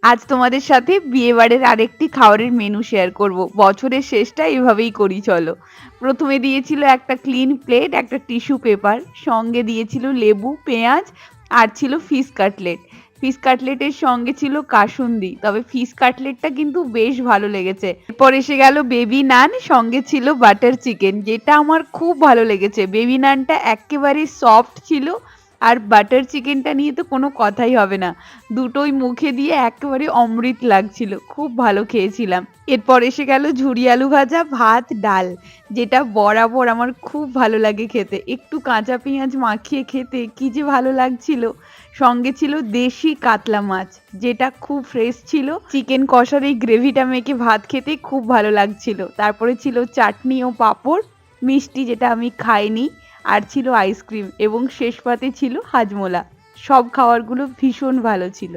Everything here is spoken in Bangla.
আজ তোমাদের সাথে বিয়েবাড়ির আরেকটি খাবারের মেনু শেয়ার করব। বছরের শেষটা এভাবেই করি চলো। প্রথমে দিয়েছিল একটা ক্লিন প্লেট, একটা টিস্যু পেপার, সঙ্গে দিয়েছিল লেবু, পেঁয়াজ আর ছিল ফিশ কাটলেট। ফিশ কাটলেটের সঙ্গে ছিল কাসুন্দি, তবে ফিশ কাটলেটটা কিন্তু বেশ ভালো লেগেছে। এরপর এসে গেল বেবি নান, সঙ্গে ছিল বাটার চিকেন, যেটা আমার খুব ভালো লেগেছে। বেবি নানটা একেবারে সফট ছিল, আর বাটার চিকেনটা নিয়ে তো কোনো কথাই হবে না। দুটোই মুখে দিয়ে একেবারে অমৃত লাগছিল, খুব ভালো খেয়েছিলাম। এরপর এসে গেল ঝুরি আলু ভাজা, ভাত, ডাল, যেটা বরাবর আমার খুব ভালো লাগে খেতে। একটু কাঁচা পেঁয়াজ মাখিয়ে খেতে কি যে ভালো লাগছিল। সঙ্গে ছিল দেশি কাতলা মাছ, যেটা খুব ফ্রেশ ছিল। চিকেন কষার এই গ্রেভিটা মেখে ভাত খেতে খুব ভালো লাগছিল। তারপরে ছিল চাটনি ও পাঁপড়, মিষ্টি যেটা আমি খাইনি, আর ছিল আইসক্রিম, এবং শেষ পাতে ছিল হাজমোলা। সব খাবারগুলো ভীষণ ভালো ছিল।